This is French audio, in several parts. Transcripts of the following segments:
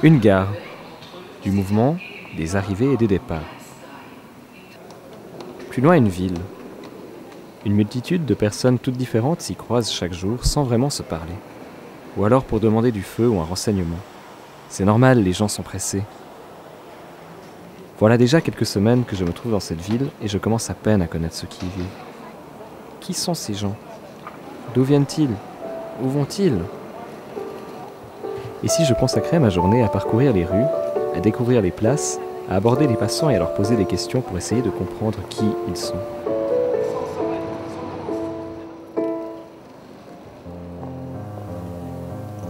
Une gare, du mouvement, des arrivées et des départs. Plus loin, une ville. Une multitude de personnes toutes différentes s'y croisent chaque jour sans vraiment se parler. Ou alors pour demander du feu ou un renseignement. C'est normal, les gens sont pressés. Voilà déjà quelques semaines que je me trouve dans cette ville et je commence à peine à connaître ceux qui y vivent. Qui sont ces gens? D'où viennent-ils? Où vont-ils? Et si je consacrais ma journée à parcourir les rues, à découvrir les places, à aborder les passants et à leur poser des questions pour essayer de comprendre qui ils sont?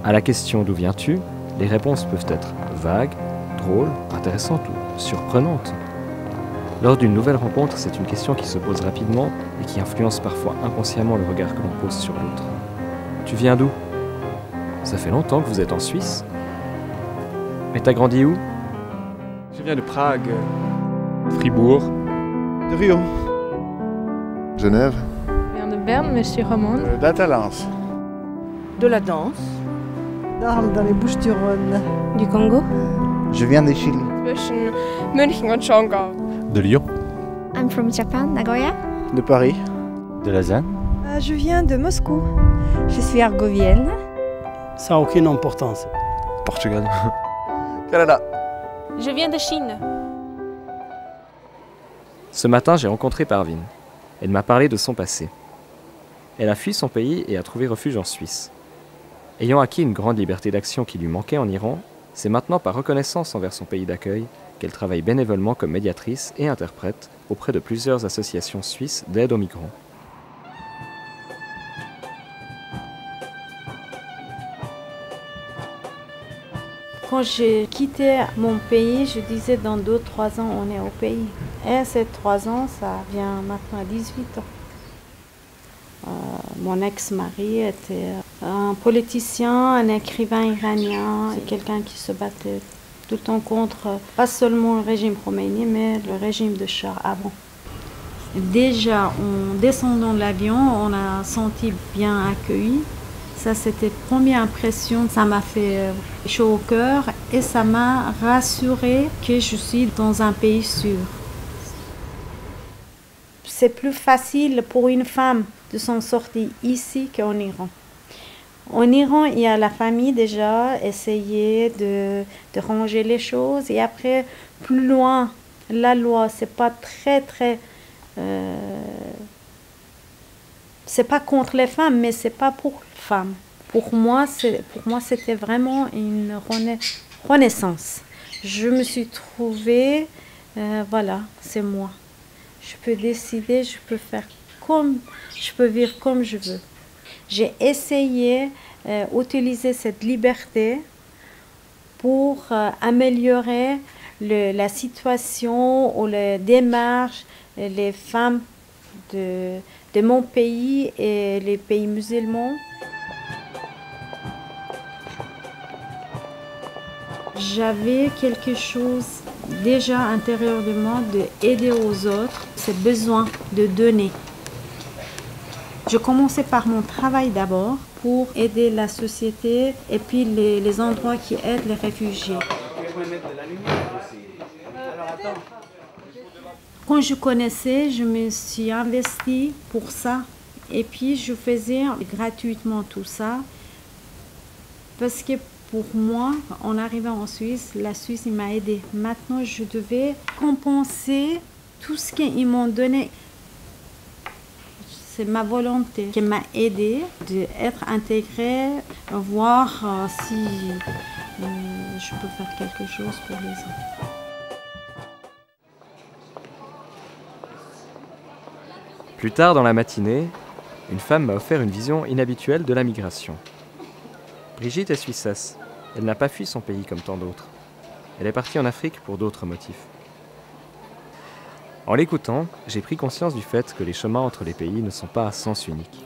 À la question « D'où viens-tu ?», les réponses peuvent être vagues, drôles, intéressantes ou surprenantes. Lors d'une nouvelle rencontre, c'est une question qui se pose rapidement et qui influence parfois inconsciemment le regard que l'on pose sur l'autre. Tu viens d'où? Ça fait longtemps que vous êtes en Suisse? Mais t'as grandi où? Je viens de Prague. Fribourg. De Rion. Genève. Je viens de Berne, mais je suis romande. D'Atalance. De la danse. Dans les Bouches-du-Rhône. Du Congo. Je viens de Chili. Zwischen München und Schongau. De Lyon. I'm from Japan, Nagoya. De Paris. De Lausanne. Je viens de Moscou. Je suis argovienne. Ça n'a aucune importance. Portugal. Canada. Je viens de Chine. Ce matin, j'ai rencontré Parvin. Elle m'a parlé de son passé. Elle a fui son pays et a trouvé refuge en Suisse. Ayant acquis une grande liberté d'action qui lui manquait en Iran, c'est maintenant par reconnaissance envers son pays d'accueil qu'elle travaille bénévolement comme médiatrice et interprète auprès de plusieurs associations suisses d'aide aux migrants. Quand j'ai quitté mon pays, je disais dans 2-3 ans, on est au pays. Et ces 3 ans, ça vient maintenant à 18 ans. Mon ex-mari était un politicien, un écrivain iranien, quelqu'un qui se battait tout le temps contre, pas seulement le régime khomeini, mais le régime de Shah avant. Déjà, en descendant de l'avion, on a senti bien accueillis. Ça, c'était première impression, ça m'a fait chaud au cœur et ça m'a rassuré que je suis dans un pays sûr. C'est plus facile pour une femme de s'en sortir ici qu'en Iran. En Iran, il y a la famille déjà, essayer de ranger les choses. Et après, plus loin, la loi, c'est pas c'est pas contre les femmes, mais c'est pas pour les femmes. Pour moi, c'était vraiment une renaissance. Je me suis trouvée, voilà, c'est moi. Je peux décider, je peux faire je peux vivre comme je veux. J'ai essayé d'utiliser cette liberté pour améliorer la situation ou les démarches des femmes de mon pays et les pays musulmans. J'avais quelque chose déjà intérieur de moi d'aider aux autres, ce besoin de donner. Je commençais par mon travail d'abord pour aider la société et puis les endroits qui aident les réfugiés. Quand je connaissais, je me suis investie pour ça et puis je faisais gratuitement tout ça parce que pour moi, en arrivant en Suisse, la Suisse m'a aidée. Maintenant, je devais compenser tout ce qu'ils m'ont donné. C'est ma volonté qui m'a aidée d'être intégrée, voir si je peux faire quelque chose pour les autres. Plus tard dans la matinée, une femme m'a offert une vision inhabituelle de la migration. Brigitte est suissesse. Elle n'a pas fui son pays comme tant d'autres. Elle est partie en Afrique pour d'autres motifs. En l'écoutant, j'ai pris conscience du fait que les chemins entre les pays ne sont pas à sens unique.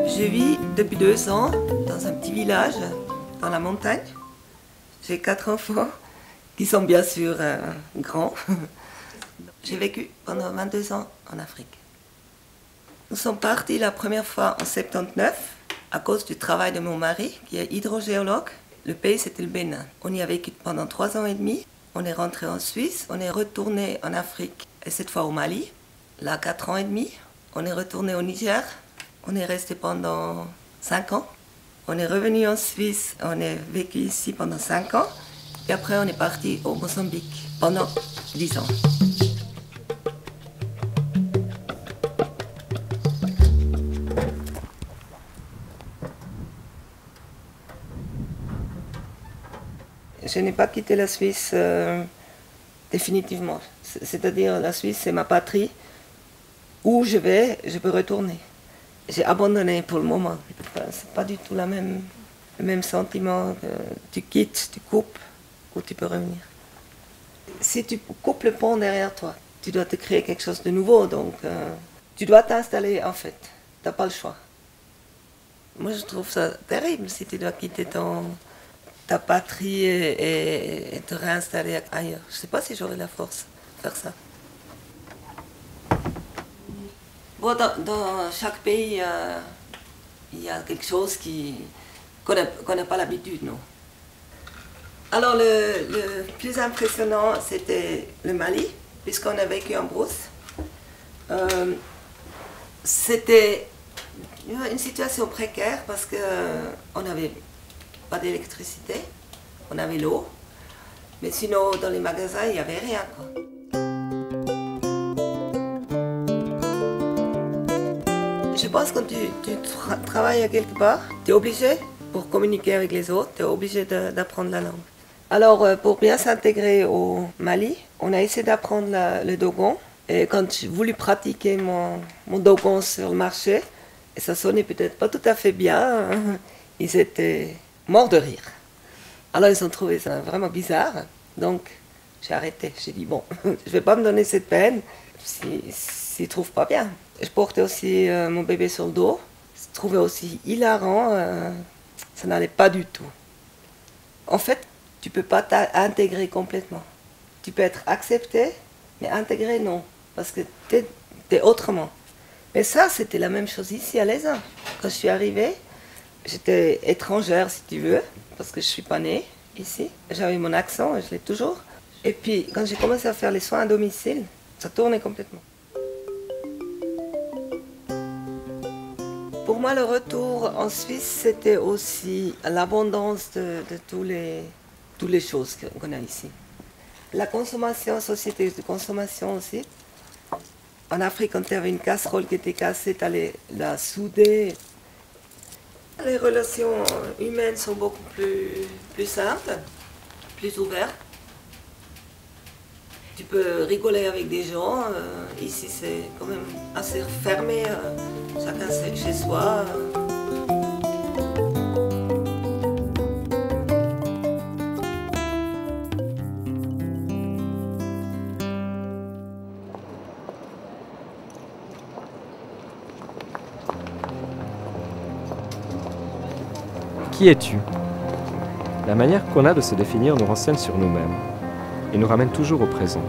Je vis depuis 2 ans dans un petit village, dans la montagne. J'ai 4 enfants qui sont bien sûr grands. J'ai vécu pendant 22 ans en Afrique. Nous sommes partis la première fois en 79 à cause du travail de mon mari, qui est hydrogéologue. Le pays, c'était le Bénin. On y a vécu pendant 3 ans et demi. On est rentré en Suisse, on est retourné en Afrique, et cette fois au Mali, là 4 ans et demi. On est retourné au Niger, on est resté pendant 5 ans. On est revenu en Suisse, on est vécu ici pendant 5 ans. Et après, on est parti au Mozambique pendant 10 ans. Je n'ai pas quitté la Suisse définitivement. C'est-à-dire, la Suisse, c'est ma patrie. Où je vais, je peux retourner. J'ai abandonné pour le moment. Enfin, c'est pas du tout le même sentiment que tu quittes, tu coupes, ou tu peux revenir. Si tu coupes le pont derrière toi, tu dois te créer quelque chose de nouveau. Donc, tu dois t'installer en fait. Tu n'as pas le choix. Moi, je trouve ça terrible si tu dois quitter ta patrie et te réinstaller ailleurs. Je ne sais pas si j'aurai la force de faire ça. Bon, dans chaque pays, il y a quelque chose qu'on n'a pas l'habitude, non. Alors, le plus impressionnant, c'était le Mali, puisqu'on a vécu en brousse. C'était une situation précaire parce qu'on n'avait pas d'électricité, on avait l'eau, mais sinon dans les magasins il n'y avait rien, quoi. Je pense que quand tu travailles à quelque part, tu es obligé, pour communiquer avec les autres, tu es obligé d'apprendre la langue. Alors pour bien s'intégrer au Mali, on a essayé d'apprendre le dogon, et quand j'ai voulu pratiquer mon dogon sur le marché, et ça sonnait peut-être pas tout à fait bien, ils étaient morts de rire. Alors ils ont trouvé ça vraiment bizarre, donc j'ai arrêté. J'ai dit bon, je vais pas me donner cette peine s'ils ne trouvent pas bien. Je portais aussi mon bébé sur le dos. Je trouvais aussi hilarant, ça n'allait pas du tout. En fait, tu peux pas t'intégrer complètement. Tu peux être accepté, mais intégré non, parce que t'es autrement. Mais ça, c'était la même chose ici à l'ESA. Quand je suis arrivée, j'étais étrangère, si tu veux, parce que je ne suis pas née ici. J'avais mon accent, et je l'ai toujours. Et puis, quand j'ai commencé à faire les soins à domicile, ça tournait complètement. Pour moi, le retour en Suisse, c'était aussi l'abondance de toutes les choses qu'on a ici. La consommation, société de consommation aussi. En Afrique, quand tu avais une casserole qui était cassée, tu allais la souder. Les relations humaines sont beaucoup plus simples, plus ouvertes. Tu peux rigoler avec des gens. Ici, c'est quand même assez fermé. Chacun chez soi. Qui es-tu? La manière qu'on a de se définir nous renseigne sur nous-mêmes et nous ramène toujours au présent.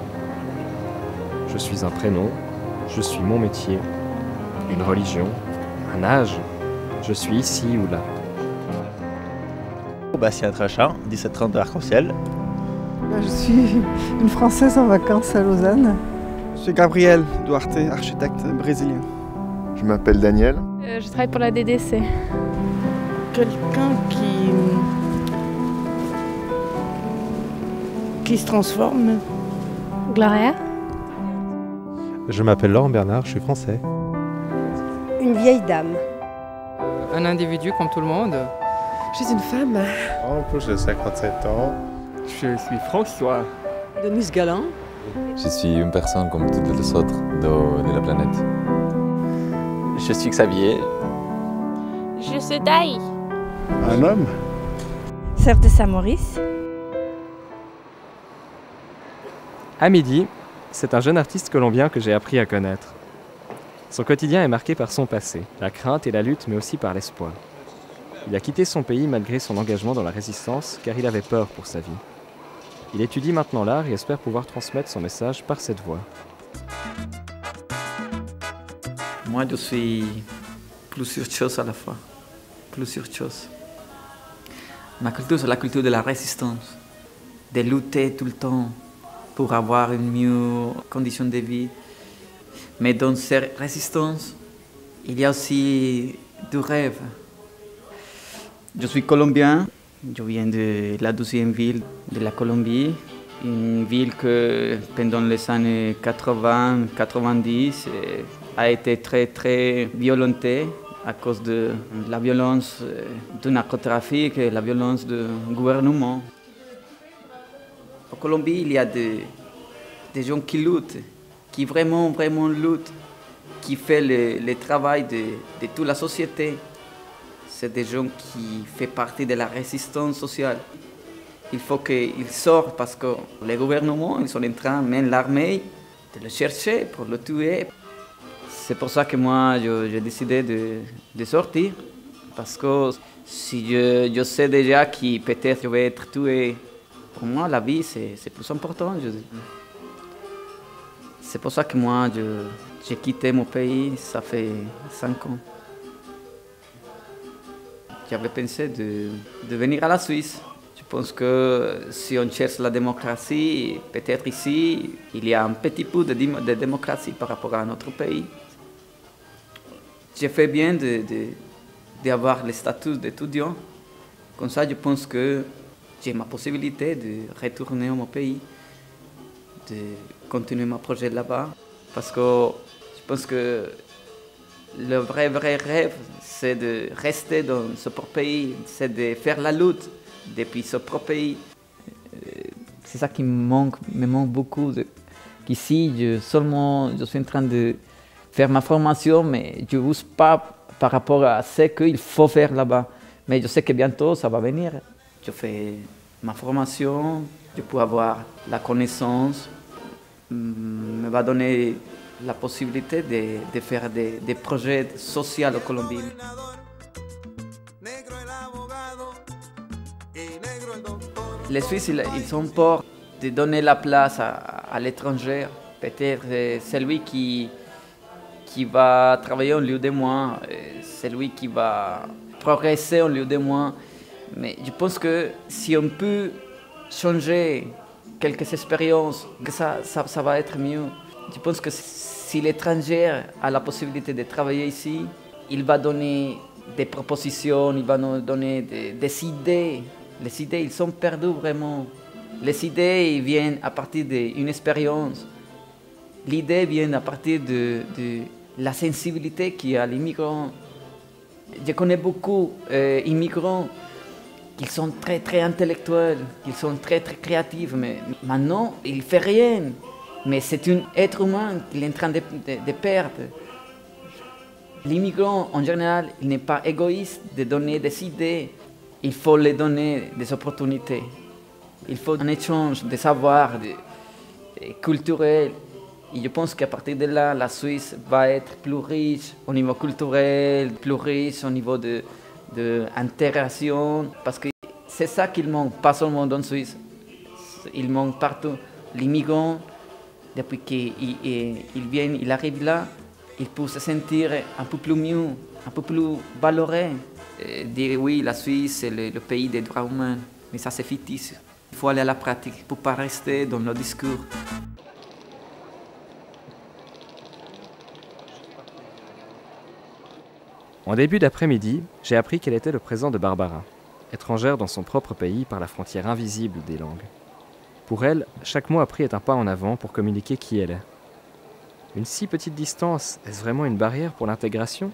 Je suis un prénom, je suis mon métier, une religion, un âge, je suis ici ou là. Bastien Trachin, 1730 de Arc-en-Ciel. Je suis une Française en vacances à Lausanne. Je suis Gabriel Duarte, architecte brésilien. Je m'appelle Daniel. Je travaille pour la DDC. Quelqu'un qui se transforme. Gloria. Je m'appelle Laurent Bernard, je suis français. Une vieille dame. Un individu comme tout le monde. Je suis une femme. En plus, j'ai 57 ans. Je suis François. Denise Galland. Je suis une personne comme toutes les autres de la planète. Je suis Xavier. Je suis Daï. Un homme. Sœur de Saint-Maurice. À midi, c'est un jeune artiste colombien que j'ai appris à connaître. Son quotidien est marqué par son passé, la crainte et la lutte, mais aussi par l'espoir. Il a quitté son pays malgré son engagement dans la résistance, car il avait peur pour sa vie. Il étudie maintenant l'art et espère pouvoir transmettre son message par cette voie. Moi, je suis plusieurs choses à la fois. Plusieurs choses. Ma culture, c'est la culture de la résistance, de lutter tout le temps pour avoir une meilleure condition de vie. Mais dans cette résistance, il y a aussi du rêve. Je suis colombien, je viens de la 12e ville de la Colombie, une ville que pendant les années 80-90 a été très violentée à cause de la violence du narcotrafic et la violence du gouvernement. En Colombie, il y a des gens qui luttent, qui vraiment luttent, qui font le travail de toute la société. C'est des gens qui font partie de la résistance sociale. Il faut qu'ils sortent parce que les gouvernements ils sont en train, même l'armée, de le chercher pour le tuer. C'est pour ça que moi, j'ai décidé de sortir. Parce que si je sais déjà que peut-être je vais être tué, pour moi, la vie, c'est plus important. C'est pour ça que moi, j'ai quitté mon pays, ça fait 5 ans. J'avais pensé de venir à la Suisse. Je pense que si on cherche la démocratie, peut-être ici, il y a un petit peu de démocratie par rapport à notre pays. J'ai fait bien d'avoir le statut d'étudiant. Comme ça, je pense que j'ai ma possibilité de retourner à mon pays, de continuer mon projet là-bas. Parce que je pense que le vrai rêve, c'est de rester dans ce propre pays, c'est de faire la lutte depuis ce propre pays. C'est ça qui me manque beaucoup. Qu'ici, je suis en train de faire ma formation, mais je n'ose pas par rapport à ce qu'il faut faire là-bas. Mais je sais que bientôt, ça va venir. Je fais ma formation, je peux avoir la connaissance, me va donner la possibilité de faire des projets sociaux en Colombie. Les Suisses, ils ont peur de donner la place à l'étranger. Peut-être celui qui va travailler au lieu de moi, celui qui va progresser au lieu de moi. Mais je pense que si on peut changer quelques expériences, que ça va être mieux. Je pense que si l'étranger a la possibilité de travailler ici, il va donner des propositions, il va nous donner des idées. Les idées, ils sont perdus vraiment. Les idées ils viennent à partir d'une expérience. L'idée vient à partir de la sensibilité qu'il y a à l'immigrant. Je connais beaucoup d'immigrants qui sont très intellectuels, qui sont très créatifs, mais maintenant, ils ne font rien. Mais c'est un être humain qu'il est en train de perdre. L'immigrant, en général, il n'est pas égoïste de donner des idées. Il faut lui donner des opportunités. Il faut un échange de savoir culturel. Et je pense qu'à partir de là, la Suisse va être plus riche au niveau culturel, plus riche au niveau d'intégration. Parce que c'est ça qu'il manque, pas seulement en Suisse. Il manque partout. L'immigrant, depuis qu'il arrive là, il peut se sentir un peu plus mieux, un peu plus valorisé. Dire oui, la Suisse, c'est le pays des droits humains, mais ça c'est fictif. Il faut aller à la pratique pour ne pas rester dans le discours. En début d'après-midi, j'ai appris quel était le présent de Barbara, étrangère dans son propre pays par la frontière invisible des langues. Pour elle, chaque mot appris est un pas en avant pour communiquer qui elle est. Une si petite distance, est-ce vraiment une barrière pour l'intégration ?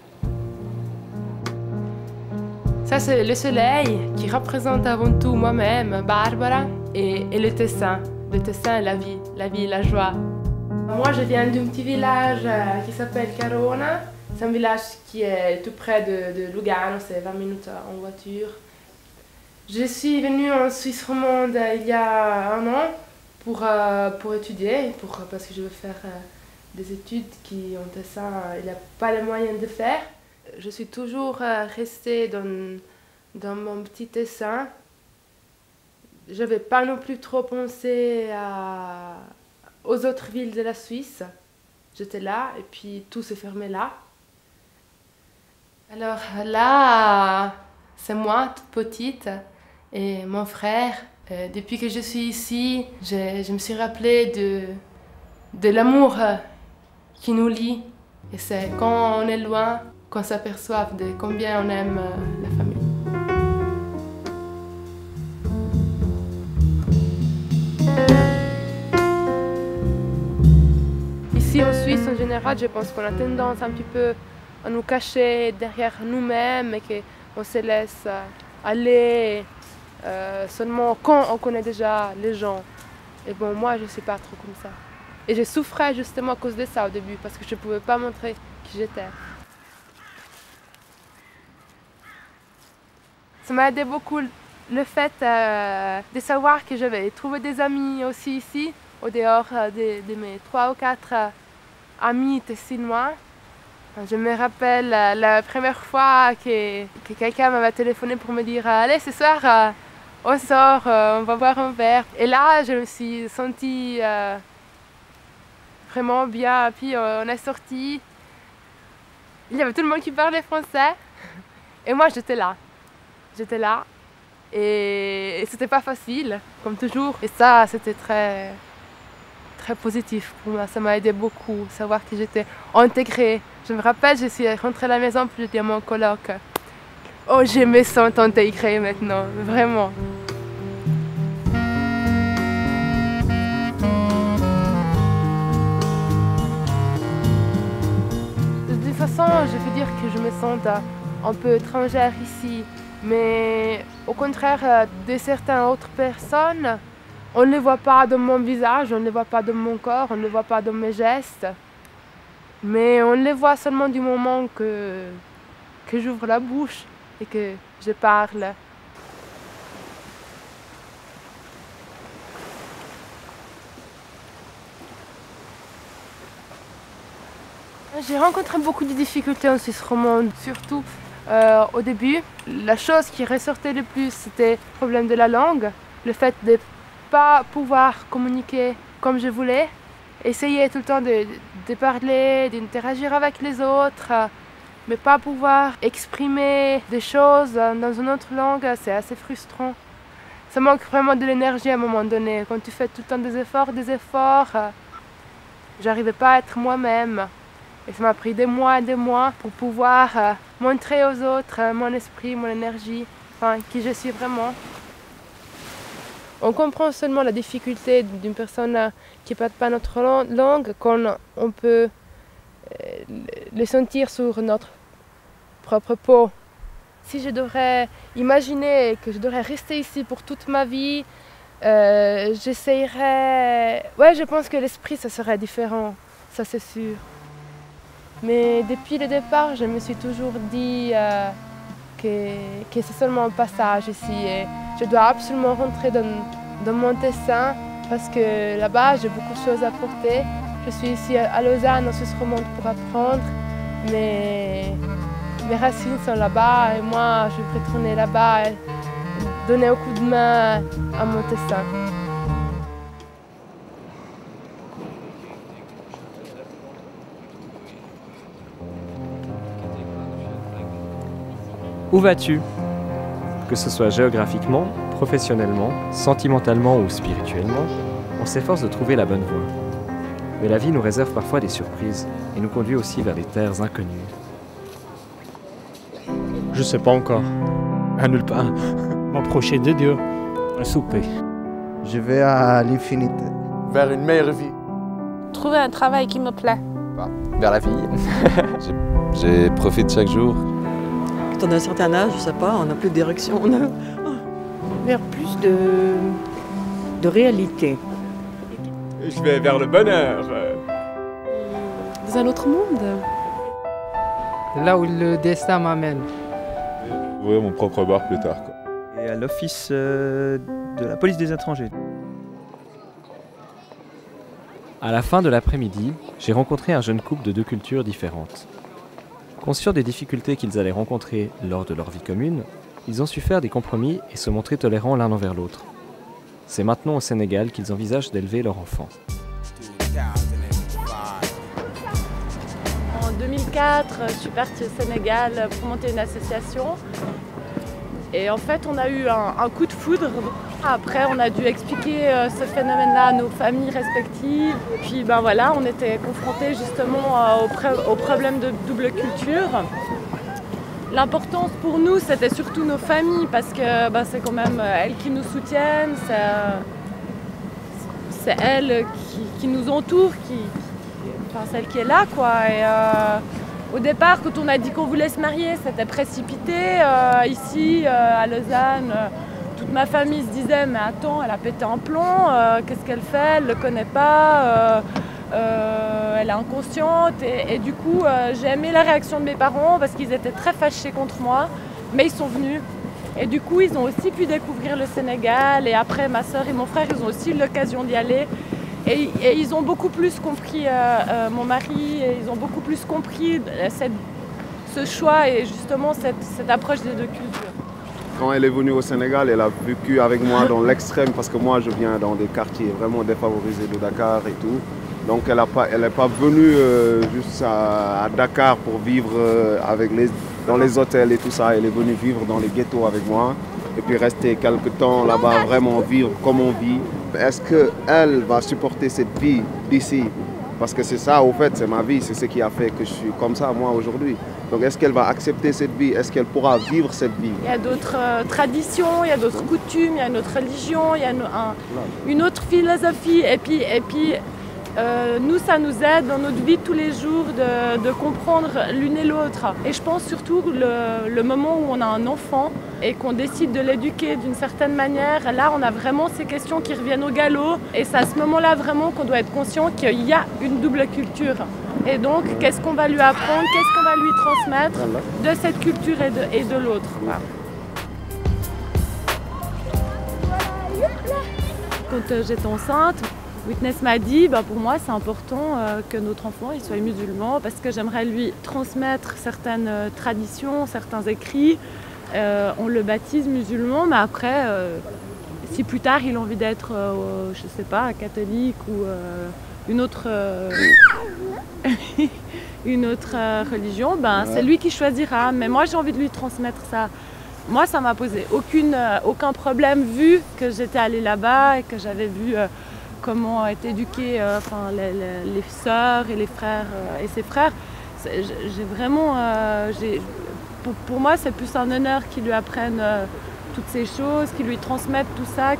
Ça, c'est le soleil qui représente avant tout moi-même, Barbara, et le Tessin. Le Tessin, la vie, la joie. Moi, je viens d'un petit village qui s'appelle Carona. C'est un village qui est tout près de Lugano, c'est 20 minutes en voiture. Je suis venue en Suisse romande il y a 1 an pour étudier, parce que je veux faire des études qui en Tessin, il n'y a pas les moyens de faire. Je suis toujours restée dans mon petit Tessin. Je ne vais pas non plus trop penser aux autres villes de la Suisse. j'étais là et puis tout se fermait là. Alors là, c'est moi, toute petite, et mon frère. Depuis que je suis ici, je me suis rappelée de l'amour qui nous lie. Et c'est quand on est loin qu'on s'aperçoit de combien on aime la famille. Ici en Suisse, en général, je pense qu'on a tendance un petit peu à nous cacher derrière nous-mêmes et qu'on se laisse aller seulement quand on connaît déjà les gens. Et bon, moi, je ne suis pas trop comme ça. Et je souffrais justement à cause de ça au début, parce que je ne pouvais pas montrer qui j'étais. Ça m'a aidé beaucoup le fait de savoir que j'avais trouvé des amis aussi ici, au dehors de mes 3 ou 4 amis tessinois. Je me rappelle la première fois que quelqu'un m'avait téléphoné pour me dire « Allez, ce soir, on sort, on va boire un verre ». Et là, je me suis sentie vraiment bien. Puis on est sortis. Il y avait tout le monde qui parlait français. Et moi, j'étais là. J'étais là. Et c'était pas facile, comme toujours. Et ça, c'était très positif pour moi. Ça m'a aidé beaucoup, savoir que j'étais intégrée. Je me rappelle, je suis rentrée à la maison, puis j'ai dit à mon coloc « Oh, je me sens intégrée maintenant, vraiment ». De toute façon, je veux dire que je me sens un peu étrangère ici. Mais au contraire de certaines autres personnes, on ne les voit pas dans mon visage, on ne les voit pas dans mon corps, on ne les voit pas dans mes gestes. Mais on les voit seulement du moment que j'ouvre la bouche et que je parle. J'ai rencontré beaucoup de difficultés en Suisse romande, surtout au début. La chose qui ressortait le plus, c'était le problème de la langue, le fait de ne pas pouvoir communiquer comme je voulais. Essayer tout le temps de parler, d'interagir avec les autres, mais pas pouvoir exprimer des choses dans une autre langue, c'est assez frustrant. Ça manque vraiment de l'énergie à un moment donné. Quand tu fais tout le temps des efforts, j'arrivais pas à être moi-même. Et ça m'a pris des mois pour pouvoir montrer aux autres mon esprit, mon énergie, enfin, qui je suis vraiment. On comprend seulement la difficulté d'une personne qui ne parle pas notre langue quand on peut le sentir sur notre propre peau. Si je devrais imaginer que je devrais rester ici pour toute ma vie, j'essayerais... Ouais, je pense que l'esprit, ça serait différent, ça c'est sûr. Mais depuis le départ, je me suis toujours dit que c'est seulement un passage ici. Et je dois absolument rentrer dans mon Tessin parce que là-bas, j'ai beaucoup de choses à apporter. Je suis ici à Lausanne, en Suisse romande, pour apprendre. Mais mes racines sont là-bas et moi, je vais retourner là-bas et donner un coup de main à mon Tessin. Où vas-tu? Que ce soit géographiquement, professionnellement, sentimentalement ou spirituellement, on s'efforce de trouver la bonne voie. Mais la vie nous réserve parfois des surprises et nous conduit aussi vers des terres inconnues. Je sais pas encore. À nulle part. M'approcher de Dieu. Un souper. Je vais à l'infinité. Vers une meilleure vie. Trouver un travail qui me plaît. Vers la vie. Je profite chaque jour. Quand on a un certain âge, je sais pas, on n'a plus de direction. Vers plus de réalité. Je vais vers le bonheur. Dans un autre monde. Là où le destin m'amène. Ouvrir mon propre bar plus tard, quoi. Et à l'office de la police des étrangers. À la fin de l'après-midi, j'ai rencontré un jeune couple de 2 cultures différentes. Conscients des difficultés qu'ils allaient rencontrer lors de leur vie commune, ils ont su faire des compromis et se montrer tolérants l'un envers l'autre. C'est maintenant au Sénégal qu'ils envisagent d'élever leur enfant. 2004, je suis partie au Sénégal pour monter une association. Et en fait, on a eu un coup de foudre. Après, on a dû expliquer ce phénomène-là à nos familles respectives. Puis ben voilà, on était confrontés justement au problème de double culture. L'importance pour nous, c'était surtout nos familles, parce que ben, c'est quand même elles qui nous soutiennent, c'est elles qui nous entourent, enfin, celle qui est là, quoi. Et, au départ, quand on a dit qu'on voulait se marier, c'était précipité. Ici, à Lausanne, toute ma famille se disait « mais attends, elle a pété un plomb, qu'est-ce qu'elle fait? Elle ne le connaît pas, elle est inconsciente ». Et du coup, j'ai aimé la réaction de mes parents parce qu'ils étaient très fâchés contre moi, mais ils sont venus. Et du coup, ils ont aussi pu découvrir le Sénégal. Et après, ma soeur et mon frère, ils ont aussi eu l'occasion d'y aller. Et ils ont beaucoup plus compris mon mari, et ils ont beaucoup plus compris ce choix et justement cette approche des deux cultures. Quand elle est venue au Sénégal, elle a vécu avec moi dans l'extrême, parce que moi je viens dans des quartiers vraiment défavorisés de Dakar et tout. Donc elle n'est pas venue juste à Dakar pour vivre dans les hôtels et tout ça. Elle est venue vivre dans les ghettos avec moi et puis rester quelque temps là-bas, vraiment vivre comme on vit. Est-ce qu'elle va supporter cette vie d'ici? Parce que c'est ça, au fait, c'est ma vie, c'est ce qui a fait que je suis comme ça, moi, aujourd'hui. Donc est-ce qu'elle va accepter cette vie? Est-ce qu'elle pourra vivre cette vie? Il y a d'autres traditions, il y a d'autres coutumes, il y a une autre religion, il y a une autre philosophie. Et puis nous, ça nous aide dans notre vie de tous les jours de comprendre l'une et l'autre. Et je pense surtout le moment où on a un enfant et qu'on décide de l'éduquer d'une certaine manière, là on a vraiment ces questions qui reviennent au galop. Et c'est à ce moment-là vraiment qu'on doit être conscient qu'il y a une double culture. Et donc, qu'est-ce qu'on va lui apprendre, qu'est-ce qu'on va lui transmettre de cette culture et de l'autre. Quand j'étais enceinte, Witness m'a dit, pour moi c'est important que notre enfant il soit musulman parce que j'aimerais lui transmettre certaines traditions, certains écrits. On le baptise musulman, mais après, si plus tard il a envie d'être, je sais pas, catholique ou une autre religion, c'est lui qui choisira. Mais moi j'ai envie de lui transmettre ça. Moi ça m'a posé aucun problème vu que j'étais allée là-bas et que j'avais vu comment est éduqué les sœurs et les frères et ses frères. J'ai vraiment, pour moi, c'est plus un honneur qu'ils lui apprennent toutes ces choses, qu'ils lui transmettent tout ça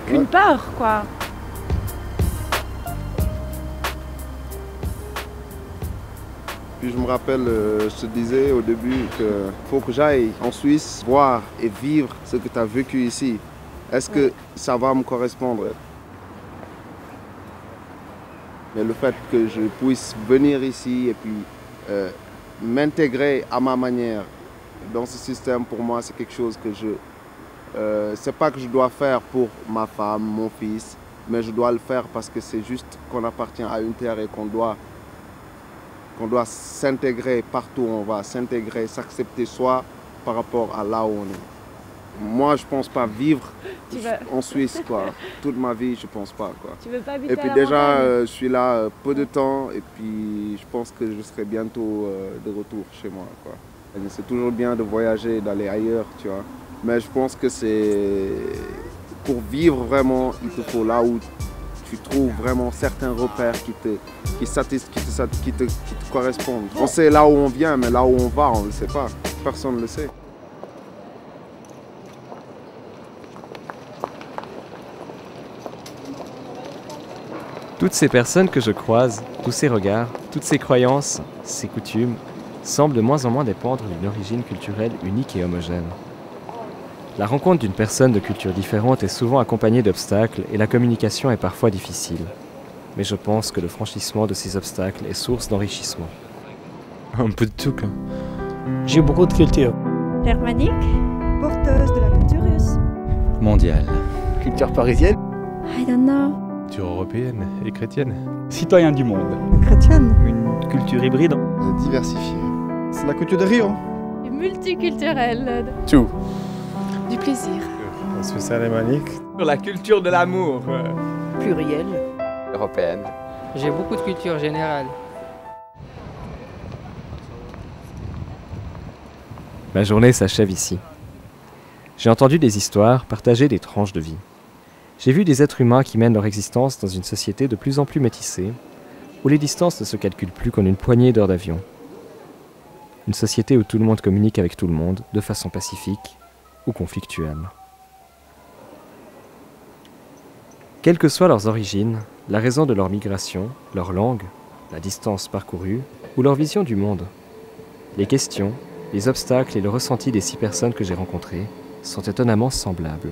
qu'une peur, quoi. Puis je me rappelle, je te disais au début qu'il faut que j'aille en Suisse voir et vivre ce que tu as vécu ici. Est-ce que ça va me correspondre? Mais le fait que je puisse venir ici et puis m'intégrer à ma manière dans ce système, pour moi, c'est quelque chose que c'est pas que je dois faire pour ma femme, mon fils, mais je dois le faire parce que c'est juste qu'on appartient à une terre et qu'on doit s'intégrer partout où on va, s'intégrer, s'accepter soi par rapport à là où on est. Moi, je pense pas vivre en Suisse, quoi. Toute ma vie, je pense pas, quoi. Tu veux pas habiter et puis déjà, je suis là peu de temps et puis je pense que je serai bientôt de retour chez moi, quoi. C'est toujours bien de voyager, d'aller ailleurs, tu vois. Mais je pense que c'est pour vivre vraiment, il te faut là où tu trouves vraiment certains repères qui te correspondent. On sait là où on vient, mais là où on va, on ne le sait pas. Personne ne le sait. Toutes ces personnes que je croise, tous ces regards, toutes ces croyances, ces coutumes, semblent de moins en moins dépendre d'une origine culturelle unique et homogène. La rencontre d'une personne de culture différente est souvent accompagnée d'obstacles et la communication est parfois difficile. Mais je pense que le franchissement de ces obstacles est source d'enrichissement. Un peu de tout, quoi. J'ai beaucoup de culture. Germanique, porteuse de la culture russe. Mondiale. Culture parisienne. I don't know. Culture européenne et chrétienne. Citoyen du monde. Chrétienne. Une culture hybride. Diversifiée. C'est la culture de Rio. Multiculturelle. Tout. Du plaisir. La Suisse alémanique. Sur la culture de l'amour. Plurielle. Européenne. J'ai beaucoup de culture générale. Ma journée s'achève ici. J'ai entendu des histoires, partagé des tranches de vie. J'ai vu des êtres humains qui mènent leur existence dans une société de plus en plus métissée, où les distances ne se calculent plus qu'en une poignée d'heures d'avion. Une société où tout le monde communique avec tout le monde, de façon pacifique ou conflictuelle. Quelles que soient leurs origines, la raison de leur migration, leur langue, la distance parcourue ou leur vision du monde, les questions, les obstacles et le ressenti des 6 personnes que j'ai rencontrées sont étonnamment semblables.